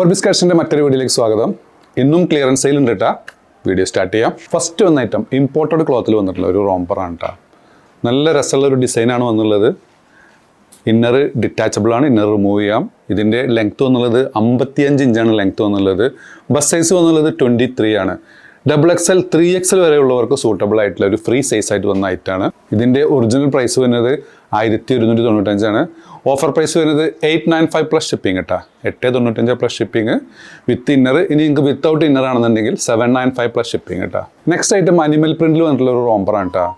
ഓർബിസ്കാർസിന്റെ മറ്റൊരു വീഡിയോയിലേക്ക് സ്വാഗതം. ഇന്നും ക്ലിയറൻസ് സെയിൽ ഉണ്ട് കേട്ടോ. വീഡിയോ സ്റ്റാർട്ട് ചെയ്യാം. ഫസ്റ്റ് വന്ന ഐറ്റം ഇമ്പോർട്ടഡ് ക്ലോത്തിൽ വന്നിട്ടുള്ള ഒരു റോംപറാണ് കേട്ടോ. നല്ല രസമുള്ള ഒരു ഡിസൈനാണ് വന്നുള്ളത്. ഇന്നർ ഡിറ്റാച്ചബിൾ ആണ്, ഇന്നർ റിമൂവ് ചെയ്യാം. ഇതിൻ്റെ ലെങ്ത് വന്നുള്ളത് 55 ഇഞ്ചാണ് ലെങ്ത് വന്നുള്ളത്. ബസ് സൈസ് വന്നുള്ളത് 23 ആണ്. XXL 3XL വരെയുള്ളവർക്ക് സൂട്ടബിൾ ആയിട്ടുള്ള ഒരു ഫ്രീ സൈസ് ആയിട്ട് വന്ന ഐറ്റാണ്. ഇതിൻ്റെ ഒറിജിനൽ പ്രൈസ് വരുന്നത് 1195 ആണ്. ഓഫർ പ്രൈസ് വരുന്നത് 895 പ്ലസ് ഷിപ്പിംഗ് കേട്ടോ. 895 പ്ലസ് ഷിപ്പിംഗ് വിത്ത് ഇന്നർ. ഇനി നിങ്ങൾക്ക് വിത്തൗട്ട് ഇന്നർ ആണെന്നുണ്ടെങ്കിൽ 795 പ്ലസ് ഷിപ്പിംഗ് കേട്ടോ. നെക്സ്റ്റ് ഐറ്റം അനിമൽ പ്രിന്റിൽ വന്നിട്ടുള്ള ഒരു റോംപറാണ് കേട്ടോ.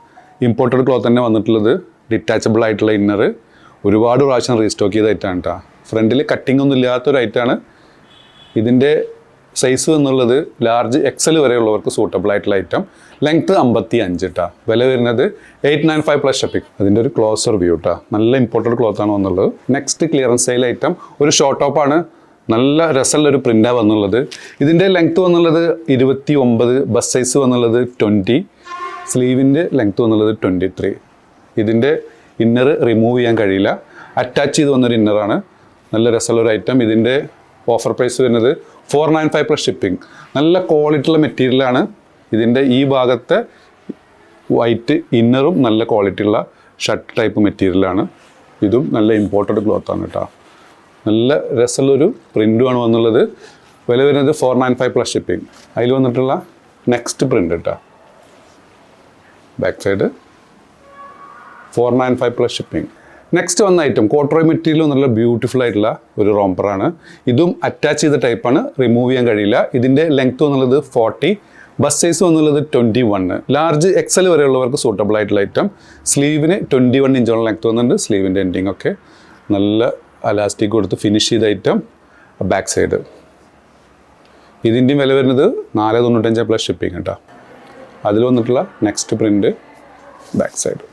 ഇമ്പോർട്ടഡ് ക്ലോത്ത് തന്നെ വന്നിട്ടുള്ളത്. ഡിറ്റാച്ചബിൾ ആയിട്ടുള്ള ഇന്നർ ഒരുപാട് പ്രാവശ്യം റീസ്റ്റോക്ക് ചെയ്ത ഐറ്റാണ് കേട്ടോ. ഫ്രണ്ടിൽ കട്ടിംഗ് ഒന്നും ഇല്ലാത്തൊരു ഐറ്റാണ്. ഇതിൻ്റെ സൈസ് എന്നുള്ളത് ലാർജ് XL വരെയുള്ളവർക്ക് സൂട്ടബിൾ ആയിട്ടുള്ള ഐറ്റം. ലെങ്ത്ത് 55 കേട്ടോ. വില വരുന്നത് 895 പ്ലസ് ഷിപ്പിംഗ്. അതിൻ്റെ ഒരു ക്ലോസർ വ്യൂ കേട്ടോ. നല്ല ഇമ്പോർട്ടഡ് ക്ലോത്താണ് വന്നുള്ളത്. നെക്സ്റ്റ് ക്ലിയറൻസ് സെയിൽ ഐറ്റം ഒരു ഷോർട്ട് ടോപ്പാണ്. നല്ല രസമുള്ള ഒരു പ്രിൻ്റാണ് വന്നുള്ളത്. ഇതിൻ്റെ ലെങ്ത്ത് വന്നുള്ളത് 29, ബസ് സൈസ് വന്നുള്ളത് 20, സ്ലീവിൻ്റെ ലെങ്ത്ത് വന്നുള്ളത് 23. ഇതിൻ്റെ ഇന്നർ റിമൂവ് ചെയ്യാൻ കഴിയില്ല, അറ്റാച്ച് ചെയ്ത് വന്നൊരു ഇന്നറാണ്. നല്ല രസമുള്ളൊരു ഐറ്റം. ഇതിൻ്റെ ഓഫർ പ്രൈസ് വരുന്നത് 495 പ്ലസ് ഷിപ്പിംഗ്. നല്ല ക്വാളിറ്റിയുള്ള മെറ്റീരിയലാണ്. ഇതിൻ്റെ ഈ ഭാഗത്തെ വൈറ്റ് ഇന്നറും നല്ല ക്വാളിറ്റിയുള്ള ഷർട്ട് ടൈപ്പ് മെറ്റീരിയലാണ്. ഇതും നല്ല ഇമ്പോർട്ടഡ് ക്ലോത്താണ് കേട്ടോ. നല്ല രസമുള്ളൊരു പ്രിൻ്റുമാണ് വന്നുള്ളത്. വില വരുന്നത് 495 പ്ലസ് ഷിപ്പിംഗ്. അതിൽ വന്നിട്ടുള്ള നെക്സ്റ്റ് പ്രിൻ്റ് കേട്ടോ. Back side 495 plus shipping. Next വന്ന ഐറ്റം കോട്രോയ് മെറ്റീരിയൽ എന്നുള്ള ബ്യൂട്ടിഫുൾ ആയിട്ടുള്ള ഒരു റോംപറാണ്. ഇതും അറ്റാച്ച് ചെയ്ത ടൈപ്പാണ്, റിമൂവ് ചെയ്യാൻ കഴിയില്ല. ഇതിൻ്റെ ലെങ്ത്ത് വന്നുള്ളത് 40, ബസ് സൈസ് വന്നുള്ളത് 21. ലാർജ് XL വരെയുള്ളവർക്ക് സൂട്ടബിൾ ആയിട്ടുള്ള ഐറ്റം. സ്ലീവിന് 21 ഇഞ്ചോളം ലെങ്ത്ത് വന്നിട്ടുണ്ട്. സ്ലീവിൻ്റെ എൻഡിങ് ഒക്കെ നല്ല അലാസ്റ്റിക് കൊടുത്ത് ഫിനിഷ് ചെയ്ത ഐറ്റം. ബാക്ക് സൈഡ് ഇതിൻ്റെയും വില വരുന്നത് 495 പ്ലസ് ഷിപ്പിംഗ് കേട്ടോ. അതിൽ വന്നിട്ടുള്ള നെക്സ്റ്റ് പ്രിൻ്റ് ബാക്ക് സൈഡ്.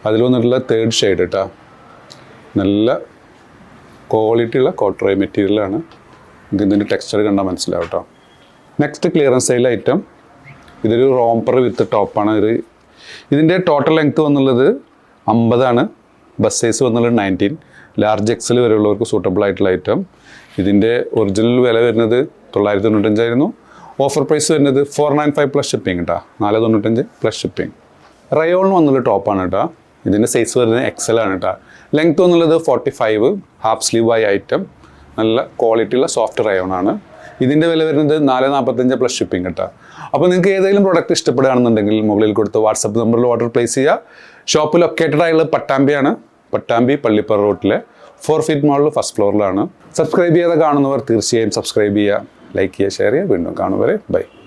അതിൽ വന്നിട്ടുള്ള തേർഡ് ഷെയ്ഡ് കേട്ടോ. നല്ല ക്വാളിറ്റിയുള്ള കോട്രോയ് മെറ്റീരിയലാണ്. ഇതിൻ്റെ ടെക്സ്ചർ കണ്ടാൽ മനസ്സിലാവും കേട്ടോ. Next clearance sale item. ഇതൊരു റോംപർ വിത്ത് ടോപ്പാണ്. ഇതിൻ്റെ ടോട്ടൽ ലെങ്ത്ത് വന്നുള്ളത് 50 ആണ്. ബസ് സൈസ് വന്നുള്ളത് 19, ലാർജ് XL വരെയുള്ളവർക്ക് സൂട്ടബിൾ ആയിട്ടുള്ള ഐറ്റം. ഇതിൻ്റെ ഒറിജിനൽ വില വരുന്നത് 995 ആയിരുന്നു. ഓഫർ പ്രൈസ് വരുന്നത് 495 പ്ലസ് ഷിപ്പിംഗ് കേട്ടോ. 495 പ്ലസ് ഷിപ്പിംഗ്. റയോണിന് വന്നുള്ള ടോപ്പാണ് കേട്ടോ. ഇതിൻ്റെ സൈസ് വരുന്നത് XL ആണ് കേട്ടോ. ലെങ്ത്ത് വന്നുള്ളത് 45, ഹാഫ് സ്ലീവ് ആയ ഐറ്റം. നല്ല ക്വാളിറ്റിയുള്ള സോഫ്റ്റ് റയോണാണ്. ഇതിൻ്റെ വില വരുന്നത് 445 പ്ലസ് ഷിപ്പിംഗ് കേട്ടോ. അപ്പോൾ നിങ്ങൾക്ക് ഏതെങ്കിലും പ്രോഡക്റ്റ് ഇഷ്ടപ്പെടുകയാണെന്നുണ്ടെങ്കിൽ മുകളിൽ കൊടുത്ത് വാട്സപ്പ് നമ്പറിൽ ഓർഡർ പ്ലേസ് ചെയ്യുക. ഷോപ്പ് ലൊക്കേറ്റഡ് ആയുള്ള പട്ടാമ്പിയാണ്. പട്ടാമ്പി പള്ളിപ്പറ റോട്ടിലെ 4 ഫീറ്റ് മാളിൽ ഫസ്റ്റ് ഫ്ലോറിലാണ്. സബ്സ്ക്രൈബ് ചെയ്യാതെ കാണുന്നവർ തീർച്ചയായും സബ്സ്ക്രൈബ് ചെയ്യുക, ലൈക്ക് ചെയ്യുക, ഷെയർ ചെയ്യുക. വീണ്ടും കാണുവരെ ബൈ.